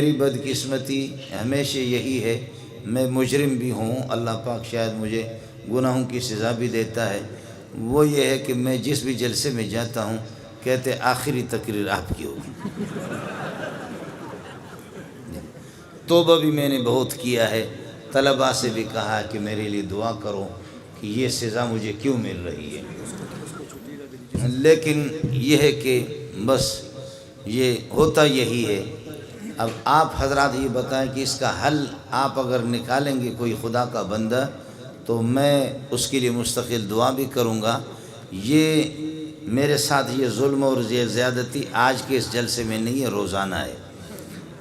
میری بدقسمتی ہمیشہ یہی ہے، میں مجرم بھی ہوں، اللہ پاک شاید مجھے گناہوں کی سزا بھی دیتا ہے، وہ یہ ہے کہ میں جس بھی جلسے میں جاتا ہوں کہتے آخری تقریر آپ کی ہوگی۔ توبہ بھی میں نے بہت کیا ہے، طلباء سے بھی کہا کہ میرے لیے دعا کرو کہ یہ سزا مجھے کیوں مل رہی ہے، لیکن یہ ہے کہ بس یہ ہوتا یہی ہے۔ اب آپ حضرات یہ بتائیں کہ اس کا حل آپ اگر نکالیں گے کوئی خدا کا بندہ تو میں اس کے لیے مستقل دعا بھی کروں گا۔ یہ میرے ساتھ یہ ظلم اور یہ زیادتی آج کے اس جلسے میں نہیں ہے، روزانہ ہے،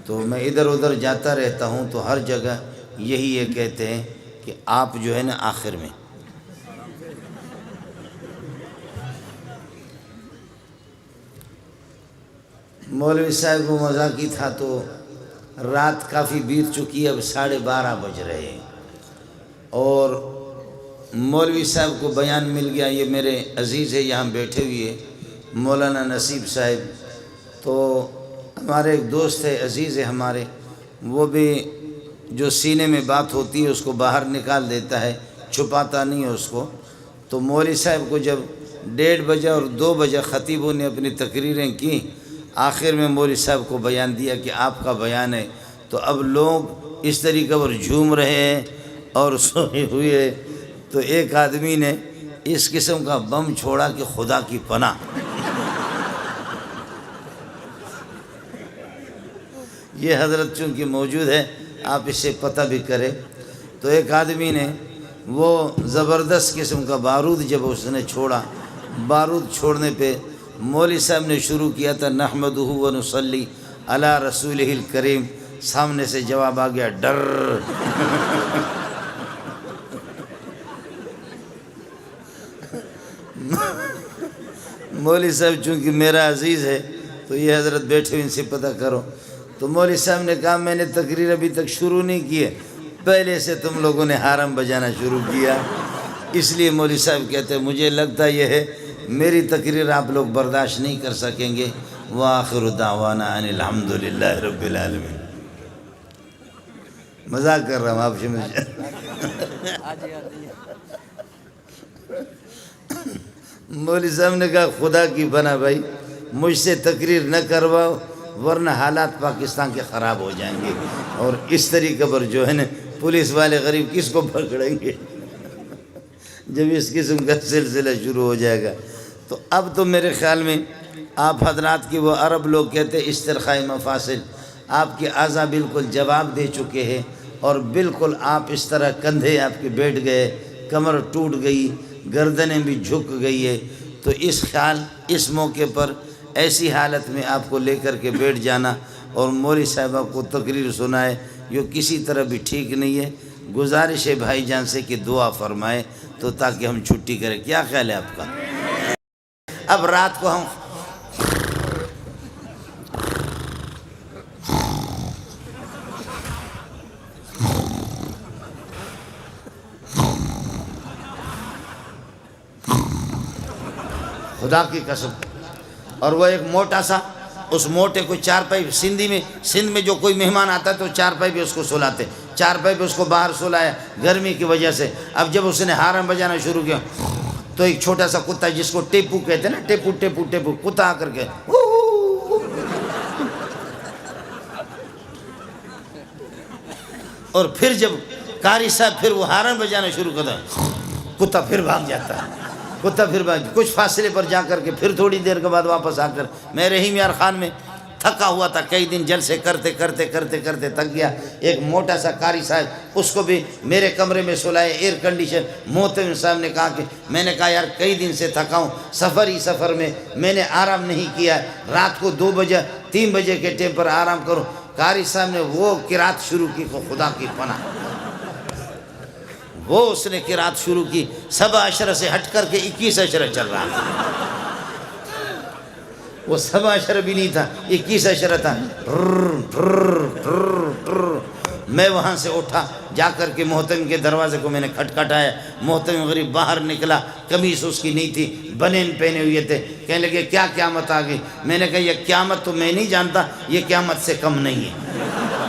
تو میں ادھر ادھر جاتا رہتا ہوں تو ہر جگہ یہی یہ کہتے ہیں کہ آپ جو ہے نا آخر میں مولوی صاحب کو مذاقی تھا تو رات کافی بیت چکی ہے، اب 12:30 بج رہے ہیں، اور مولوی صاحب کو بیان مل گیا، یہ میرے عزیز ہے یہاں بیٹھے ہوئے مولانا نصیب صاحب، تو ہمارے ایک دوست ہے عزیز ہے ہمارے، وہ بھی جو سینے میں بات ہوتی ہے اس کو باہر نکال دیتا ہے، چھپاتا نہیں ہے اس کو۔ تو مولوی صاحب کو جب 1:30 بجے اور 2 بجے خطیبوں نے اپنی تقریریں کی، آخر میں مولوی صاحب کو بیان دیا کہ آپ کا بیان ہے، تو اب لوگ اس طریقے پر جھوم رہے ہیں اور سوئے ہوئے، تو ایک آدمی نے اس قسم کا بم چھوڑا کہ خدا کی پناہ، یہ حضرت چونکہ موجود ہے آپ اسے پتہ بھی کرے، تو ایک آدمی نے وہ زبردست قسم کا بارود جب اس نے چھوڑا، بارود چھوڑنے پہ مولوی صاحب نے شروع کیا تھا نحمدہ و نصلی علی رسولہ الکریم، سامنے سے جواب آ گیا ڈر۔ مولوی صاحب چونکہ میرا عزیز ہے تو یہ حضرت بیٹھے ان سے پتہ کرو، تو مولوی صاحب نے کہا میں نے تقریر ابھی تک شروع نہیں کی ہے، پہلے سے تم لوگوں نے حرم بجانا شروع کیا، اس لیے مولوی صاحب کہتے ہیں مجھے لگتا یہ ہے میری تقریر آپ لوگ برداشت نہیں کر سکیں گے، وآخر دعوانا ان الحمدللہ رب العالمین۔ مذاق کر رہا ہوں آپ سے، مولوی صاحب نے کہا خدا کی بنا بھائی مجھ سے تقریر نہ کرواؤ ورنہ حالات پاکستان کے خراب ہو جائیں گے، اور اس طریقے پر جو ہے نا پولیس والے غریب کس کو پکڑیں گے جب اس قسم کا سلسلہ شروع ہو جائے گا۔ تو اب تو میرے خیال میں آپ حضرات کی وہ عرب لوگ کہتے ہیں استرخاء مفاصل، آپ کے اعضاء بالکل جواب دے چکے ہیں، اور بالکل آپ اس طرح کندھے آپ کے بیٹھ گئے، کمر ٹوٹ گئی، گردنیں بھی جھک گئی ہے، تو اس موقع پر ایسی حالت میں آپ کو لے کر کے بیٹھ جانا اور مولوی صاحبہ کو تقریر سنائے یہ کسی طرح بھی ٹھیک نہیں ہے۔ گزارش ہے بھائی جان سے کہ دعا فرمائے تو تاکہ ہم چھٹی کریں، کیا خیال ہے آپ کا؟ اب رات کو ہم خدا کی قسم، اور وہ ایک موٹا سا، اس موٹے کو چارپائی، سندھ میں جو کوئی مہمان آتا ہے تو چارپائی پہ اس کو سلاتے، چارپائی پہ اس کو باہر سلایا گرمی کی وجہ سے۔ اب جب اس نے حرم بجانا شروع کیا تو ایک چھوٹا سا کتا جس کو ٹیپو کہتے ہیں نا، ٹیپو ٹیپو ٹیپو کتا آ کر کے اور پھر جب قاری صاحب پھر وہ حرم بجانا شروع کرتا ہے کتا پھر بھاگ جاتا ہے، کتا پھر کچھ فاصلے پر جا کر کے پھر تھوڑی دیر کے بعد واپس آ کر، میں رحیم یار خان میں تھکا ہوا تھا، کئی دن جلسے کرتے کرتے کرتے کرتے تھک گیا، ایک موٹا سا قاری صاحب اس کو بھی میرے کمرے میں سلائے، ایئر کنڈیشن، محتمم صاحب نے کہا کہ میں نے کہا یار کئی دن سے تھکا ہوں، سفر میں میں نے آرام نہیں کیا، رات کو 2 بجے 3 بجے کے ٹائم پر آرام کرو۔ قاری صاحب نے وہ قرات شروع کی، خدا کی پناہ، وہ اس نے قرات شروع کی، 7 اشرہ سے ہٹ کر کے 21 اشرہ چل رہا تھا، وہ 7 اشرہ بھی نہیں تھا، 21 اشرہ تھا۔ میں وہاں سے اٹھا، جا کر کے محتمم کے دروازے کو میں نے کھٹکھٹایا، محتمم غریب باہر نکلا، قمیص اس کی نہیں تھی، بنین پہنے ہوئے تھے، کہنے لگے کیا قیامت آ گئی؟ میں نے کہا یہ قیامت تو میں نہیں جانتا، یہ قیامت سے کم نہیں ہے۔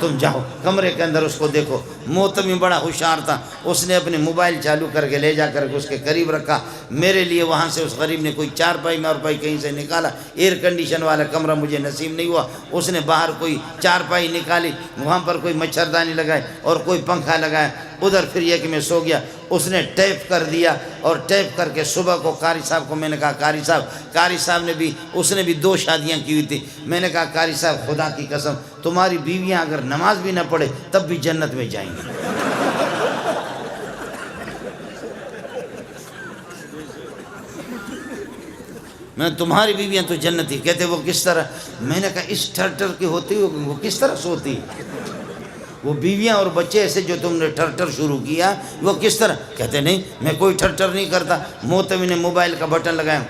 تم جاؤ کمرے کے اندر اس کو دیکھو۔ محتمی بڑا ہوشیار تھا، اس نے اپنے موبائل چالو کر کے لے جا کر کے اس کے قریب رکھا۔ میرے لیے وہاں سے اس غریب نے کوئی چارپائی مارپائی کہیں سے نکالا، ایئر کنڈیشن والا کمرہ مجھے نصیب نہیں ہوا، اس نے باہر کوئی چارپائی نکالی، وہاں پر کوئی مچھردانی لگائے اور کوئی پنکھا لگایا، ادھر پھر یہ کہ میں سو گیا۔ اس نے ٹیپ کر دیا اور ٹیپ کر کے صبح کو قاری صاحب کو میں نے کہا قاری صاحب نے بھی، اس نے بھی 2 شادیاں کی ہوئی تھی۔ میں نے کہا قاری صاحب خدا کی قسم تمہاری بیویاں اگر نماز بھی نہ پڑھے تب بھی جنت میں جائیں گی۔ میں تمہاری بیویاں تو جنتی۔ کہتے وہ کس طرح؟ میں نے کہا اس ٹھر کی ہوتی وہ کس طرح سوتی؟ وہ بیویاں اور بچے ایسے جو تم نے ٹھر شروع کیا وہ کس طرح؟ کہتے نہیں میں کوئی ٹھر نہیں کرتا۔ محتمی نے موبائل کا بٹن لگایا،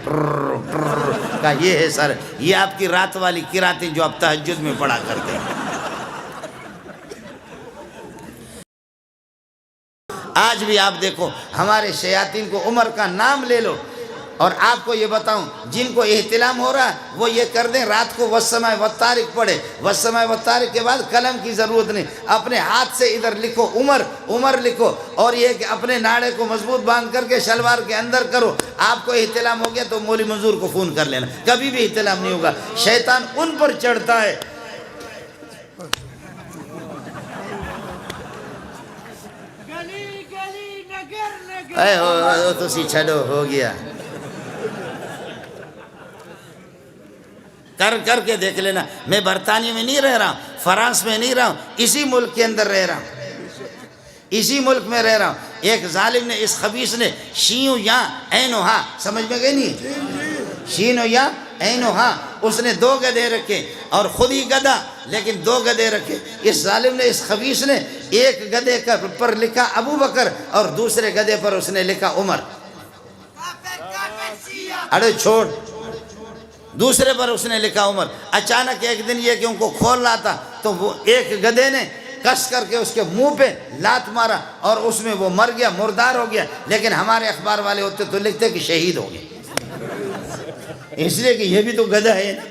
کہا یہ ہے سر، یہ آپ کی رات والی قراتیں جو آپ تہجد میں پڑھا کرتے ہیں۔ آج بھی آپ دیکھو ہمارے شیاطین کو، عمر کا نام لے لو، اور آپ کو یہ بتاؤں جن کو احتلام ہو رہا ہے وہ یہ کر دیں رات کو والسماء والطارق پڑھے، والسماء والطارق کے بعد قلم کی ضرورت نہیں، اپنے ہاتھ سے ادھر لکھو عمر لکھو، اور یہ کہ اپنے ناڑے کو مضبوط باندھ کر کے شلوار کے اندر کرو۔ آپ کو احتلام ہو گیا تو مولوی منظور کو فون کر لینا، کبھی بھی احتلام نہیں ہوگا، شیطان ان پر چڑھتا ہے۔ اے ہو تو سی چھڑو ہو گیا، کر کے دیکھ لینا۔ میں برطانیہ میں نہیں رہ رہا ہوں، فرانس میں نہیں رہا ہوں، اسی ملک کے اندر رہ رہا ہوں، اسی ملک میں رہ رہا ہوں۔ ایک ظالم نے، اس خبیث نے شینو یا اینو ہاں، سمجھ میں گئی نہیں؟ شینو یا اینو ہاں، اس نے 2 گدھے رکھے اور خود ہی گدھا لیکن 2 گدھے رکھے۔ اس ظالم نے، اس خبیث نے ایک گدھے پر لکھا ابو بکر اور دوسرے گدھے پر اس نے لکھا عمر۔ اڑے چھوڑ، دوسرے پر اس نے لکھا عمر۔ اچانک ایک دن یہ کہ ان کو کھول رہا تھا تو وہ ایک گدھے نے کس کر کے اس کے منہ پہ لات مارا اور اس میں وہ مر گیا، مردار ہو گیا۔ لیکن ہمارے اخبار والے ہوتے تو لکھتے کہ شہید ہو گئے، اس لیے کہ یہ بھی تو گدھا ہے نا،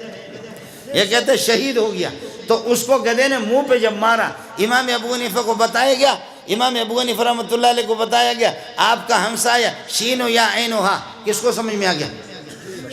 یہ کہتے شہید ہو گیا۔ تو اس کو گدھے نے منہ پہ جب مارا، امام ابو حنیفہ کو بتایا گیا، امام ابو حنیفہ رحمۃ اللہ علیہ کو بتایا گیا آپ کا ہمسایہ شینو یا اینو ہا، کس کو سمجھ میں آ گیا؟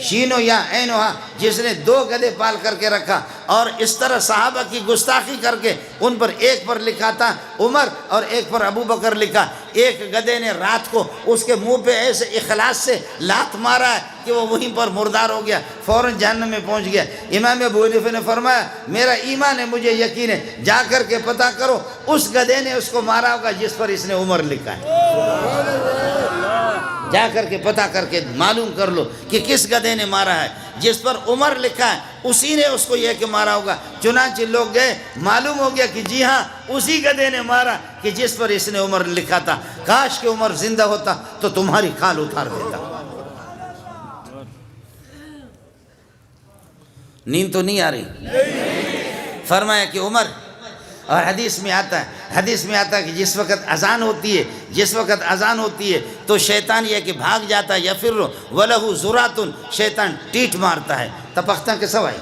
شینو یا اینو ہا، جس نے 2 گدھے پال کر کے رکھا اور اس طرح صحابہ کی گستاخی کر کے ان پر، ایک پر لکھا تھا عمر اور ایک پر ابو بکر لکھا۔ ایک گدھے نے رات کو اس کے منہ پہ ایسے اخلاص سے لات مارا ہے کہ وہ وہیں پر مردار ہو گیا، فوراً جہنم میں پہنچ گیا۔ امام ابو حنیفہ نے فرمایا میرا ایمان ہے، مجھے یقین ہے، جا کر کے پتہ کرو اس گدھے نے اس کو مارا ہوگا جس پر اس نے عمر لکھا ہے، جا کر کے پتہ کر کے معلوم کر لو کہ کس گدھے نے مارا ہے، جس پر عمر لکھا ہے اسی نے اس کو یہ کہ مارا ہوگا۔ چنانچہ لوگ گئے، معلوم ہو گیا کہ جی ہاں اسی گدھے نے مارا کہ جس پر اس نے عمر لکھا تھا۔ کاش کہ عمر زندہ ہوتا تو تمہاری کھال اتار دیتا۔ نیند تو نہیں آ رہی؟ فرمایا کہ عمر، اور حدیث میں آتا ہے کہ جس وقت اذان ہوتی ہے تو شیطان یہ کہ بھاگ جاتا ہے، یا پھر وَلَهُ زُرَاتٌ، شیطان ٹیٹ مارتا ہے، تپختہ کے سوائے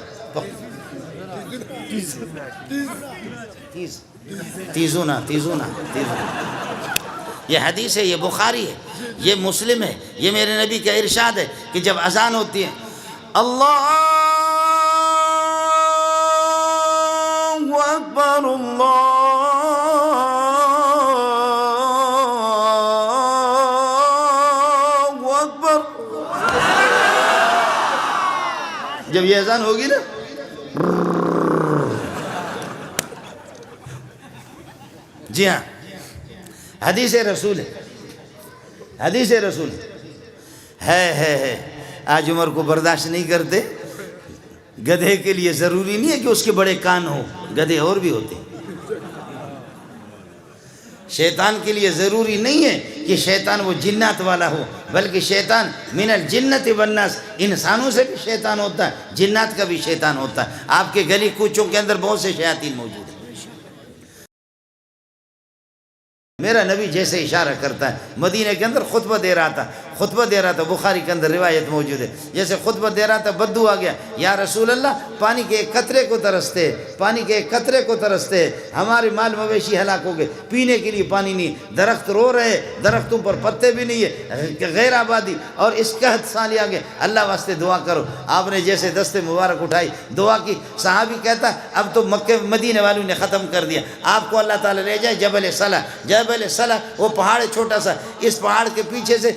تیزونا، یہ حدیث ہے، یہ بخاری ہے، یہ مسلم ہے، یہ میرے نبی کا ارشاد ہے کہ جب اذان ہوتی ہے اللہ اکبر اللہ اکبر، جب یہ اذان ہوگی نا جی ہاں حدیث رسول ہے۔ آج عمر کو برداشت نہیں کرتے۔ گدھے کے لیے ضروری نہیں ہے کہ اس کے بڑے کان ہو، گدھے اور بھی ہوتے ہیں۔ شیطان کے لیے ضروری نہیں ہے کہ شیطان وہ جنات والا ہو، بلکہ شیطان من الجنت والناس، انسانوں سے بھی شیطان ہوتا ہے، جنات کا بھی شیطان ہوتا ہے۔ آپ کے گلی کوچوں کے اندر بہت سے شیاطین موجود ہیں۔ میرا نبی جیسے اشارہ کرتا ہے، مدینہ کے اندر خطبہ دے رہا تھا، خطبہ دے رہا تھا، بخاری کے اندر روایت موجود ہے، جیسے خطبہ دے رہا تھا بدو آ گیا، یا رسول اللہ پانی کے ایک قطرے کو ترستے، پانی کے ایک قطرے کو ترستے، ہمارے مال مویشی ہلاک ہو گئے، پینے کے لیے پانی نہیں، درخت رو رہے، درختوں پر پتے بھی نہیں ہے، غیر آبادی، اور اس قحط سالی آگے، اللہ واسطے دعا کرو۔ آپ نے جیسے دست مبارک اٹھائی دعا کی، صحابی کہتا اب تو مکہ مدینے والوں نے ختم کر دیا، آپ کو اللہ تعالیٰ لے جائے جبل صلح۔ جبل صلح وہ پہاڑ چھوٹا سا، اس پہاڑ کے پیچھے سے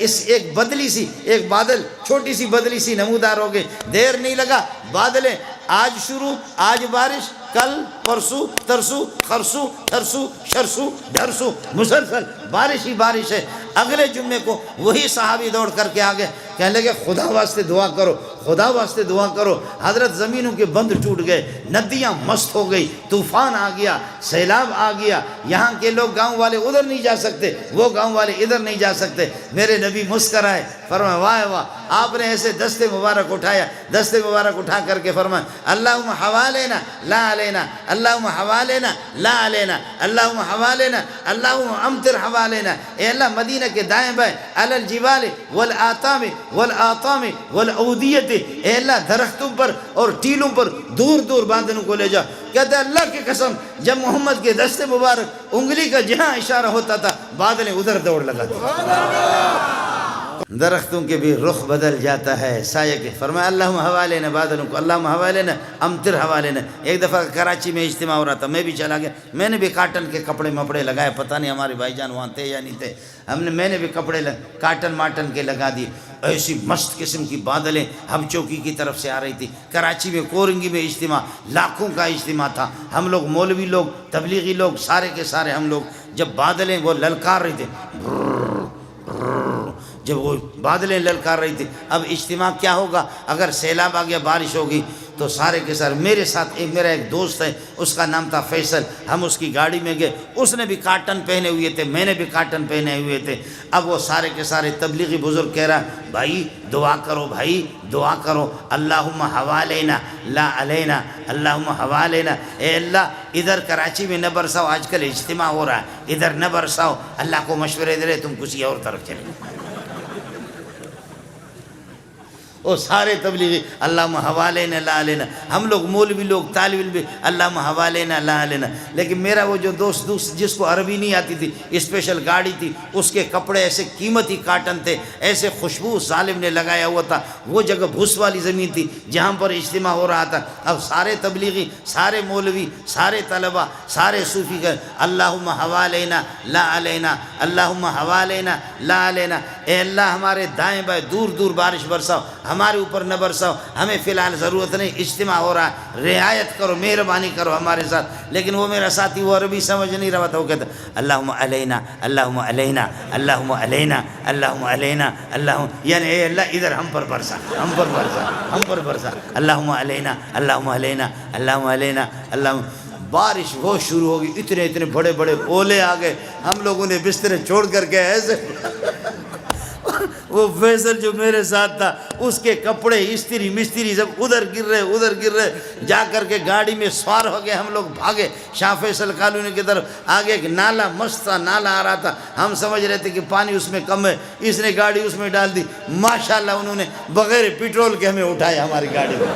اس ایک بدلی سی، ایک بادل، چھوٹی سی بدلی سی نمودار ہو گئی، دیر نہیں لگا، بادلیں آج شروع، آج بارش، کل پرسو ترسو خرسو ترسو شرسو ڈھرسو، مسلسل بارش ہی بارش ہے۔ اگلے جمعے کو وہی صحابی دوڑ کر کے آگے کہنے لگے خدا واسطے دعا کرو، خدا واسطے دعا کرو۔ حضرت زمینوں کے بند ٹوٹ گئے، ندیاں مست ہو گئی، طوفان آ گیا، سیلاب آ گیا، یہاں کے لوگ گاؤں والے ادھر نہیں جا سکتے، وہ گاؤں والے ادھر نہیں جا سکتے۔ میرے نبی مسکرائے، فرمایا واہ واہ، آپ نے ایسے دست مبارک اٹھایا، دست مبارک اٹھا کر کے فرمایا اللہم حوالنا لا علینا، اللہم حوالنا لا علینا، اللہم حوالنا، اللہم امطر حوالنا، اے اللہ مدینہ کے دائیں بائیں علی الجبال والآتام والآطام والعودیت، اے اللہ درختوں پر اور ٹیلوں پر دور دور بادلوں کو لے جا۔ کہتے ہیں اللہ کی قسم جب محمد کے دست مبارک انگلی کا جہاں اشارہ ہوتا تھا بادلیں ادھر دوڑ لگاتی، درختوں کے بھی رخ بدل جاتا ہے سایہ کے۔ فرمایا اللہم حوالنا، بادلوں کو اللہم حوالنا امطر حوالنا۔ ایک دفعہ کراچی میں اجتماع ہو رہا تھا، میں بھی چلا گیا، میں نے بھی کاٹن کے کپڑے مپڑے لگائے، پتہ نہیں ہمارے بھائی جان وہاں تھے یا نہیں تھے، میں نے بھی کپڑے کاٹن ماٹن کے لگا دیے۔ ایسی مست قسم کی بادلیں ہم چوکی کی طرف سے آ رہی تھی۔ کراچی میں کورنگی میں اجتماع، لاکھوں کا اجتماع تھا، ہم لوگ مولوی لوگ، تبلیغی لوگ، سارے کے سارے ہم لوگ، جب بادلیں وہ للکار رہی تھے، جب وہ بادلیں للکار رہی تھی، اب اجتماع کیا ہوگا، اگر سیلاب آ گیا، بارش ہوگی تو سارے کے سارے، میرے ساتھ میرا ایک دوست ہے، اس کا نام تھا فیصل، ہم اس کی گاڑی میں گئے، اس نے بھی کاٹن پہنے ہوئے تھے، میں نے بھی کاٹن پہنے ہوئے تھے۔ اب وہ سارے کے سارے تبلیغی بزرگ کہہ رہا بھائی دعا کرو، بھائی دعا کرو، اللہم حوالنا لا علینا، اللہم حوالنا، اے اللہ ادھر کراچی میں نہ برساؤ، آج کل اجتماع ہو رہا ہے، ادھر نہ برساؤ، اللہ کو مشورے دے رہے تم کسی اور طرف چلے۔ وہ سارے تبلیغی اللہم حوالنا لا علینا، ہم لوگ مولوی لوگ، طالب علم بھی اللہم حوالنا لا علینا۔ لیکن میرا وہ جو دوست جس کو عربی نہیں آتی تھی، اسپیشل گاڑی تھی، اس کے کپڑے ایسے قیمتی کاٹن تھے، ایسے خوشبو ظالم نے لگایا ہوا تھا، وہ جگہ بھوس والی زمین تھی جہاں پر اجتماع ہو رہا تھا۔ اب سارے تبلیغی، سارے مولوی، سارے طلبہ، سارے صوفی کہ اللہم حوالنا لا علینا، اللہم حوالنا لا علینا، اے اللہ ہمارے دائیں بائیں دور دور بارش برساؤ، ہمارے اوپر نہ برساؤ، ہمیں فی الحال ضرورت نہیں، اجتماع ہو رہا ہے، رعایت کرو، مہربانی کرو ہمارے ساتھ۔ لیکن وہ میرا ساتھی وہ عربی سمجھ نہیں رہا تھا، وہ کہتا اللہم علینا اللہم علینا اللہم علینا اللہم علینا اللہم، یعنی اے اللہ ادھر ہم پر برسا، ہم پر برسا، ہم پر برسا، اللہم علینا اللہم علینا اللہم علینا اللہم۔ بارش وہ شروع ہوگی، اتنے اتنے بڑے بڑے اولے آ گئے، ہم لوگوں نے بسترے چھوڑ کر کے ایسے وہ فیصل جو میرے ساتھ تھا، اس کے کپڑے استری مستری سب ادھر گر رہے، جا کر کے گاڑی میں سوار ہو گئے، ہم لوگ بھاگے شاہ فیصل کالونی کی طرف۔ آگے ایک نالا مست تھا، نالا آ رہا تھا، ہم سمجھ رہے تھے کہ پانی اس میں کم ہے، اس نے گاڑی اس میں ڈال دی، ماشاءاللہ انہوں نے بغیر پیٹرول کے ہمیں اٹھایا ہماری گاڑی میں،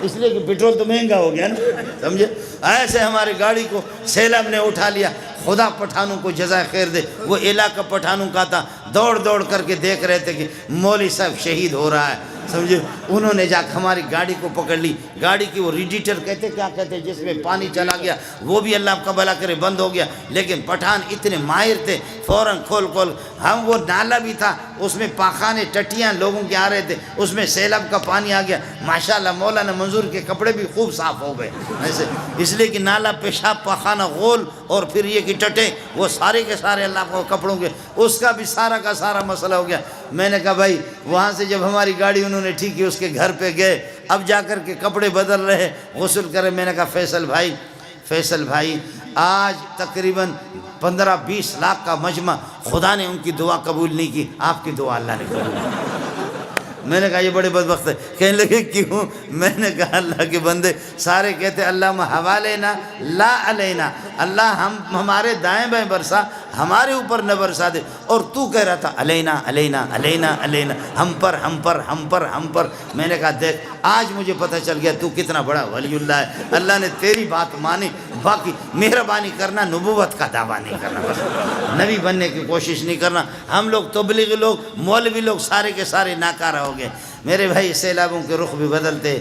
اس لیے کہ پیٹرول تو مہنگا ہو گیا نا، سمجھے، ایسے ہماری گاڑی کو سیلاب نے اٹھا لیا۔ خدا پٹھانوں کو جزائے خیر دے، وہ علاقہ پٹھانوں کا تھا، دوڑ دوڑ کر کے دیکھ رہے تھے کہ مولوی صاحب شہید ہو رہا ہے، سمجھے، انہوں نے جا کے ہماری گاڑی کو پکڑ لی، گاڑی کی وہ ریڈیٹر کہتے کیا کہتے جس میں پانی چلا گیا، وہ بھی اللہ کا بھلا کرے بند ہو گیا، لیکن پٹھان اتنے ماہر تھے، فوراً کھول ہم، وہ نالا بھی تھا، اس میں پاخانے ٹٹیاں لوگوں کے آ رہے تھے، اس میں سیلاب کا پانی آ گیا، ماشاءاللہ مولانا منظور کے کپڑے بھی خوب صاف ہو گئے ایسے، اس لیے کہ نالا پیشاب پاخانہ غول اور پھر یہ کہ ٹٹے، وہ سارے کے سارے اللہ کو کپڑوں کے، اس کا بھی سارا کا سارا مسئلہ ہو گیا۔ میں نے کہا بھائی وہاں سے جب ہماری گاڑی انہوں نے ٹھیک کی، اس کے گھر پہ گئے، اب جا کر کے کپڑے بدل رہے، غسل کرے، میں نے کہا فیصل بھائی آج تقریباً 15-20 لاکھ کا مجمع، خدا نے ان کی دعا قبول نہیں کی، آپ کی دعا اللہ نے قبول کی۔ میں نے کہا یہ بڑے بدبخت ہے. کہنے لگے کیوں؟ میں نے کہا اللہ کے بندے سارے کہتے اللہم حوالینا لا علینا، اللہ ہمارے دائیں بائیں برسا، ہمارے اوپر نہ برسا دے. اور تو کہہ رہا تھا علینا علینا علینا علینا، ہم پر ہم پر ہم پر ہم پر. میں نے کہا دیکھ آج مجھے پتہ چل گیا تو کتنا بڑا ولی اللہ ہے. اللہ نے تیری بات مانی، باقی مہربانی کرنا، نبوت کا دعویٰ نہیں کرنا، بس نبی بننے کی کوشش نہیں کرنا. ہم لوگ تبلیغی لوگ، مولوی لوگ سارے کے سارے ناکارہ ہو گئے. میرے بھائی سیلابوں کے رخ بھی بدلتے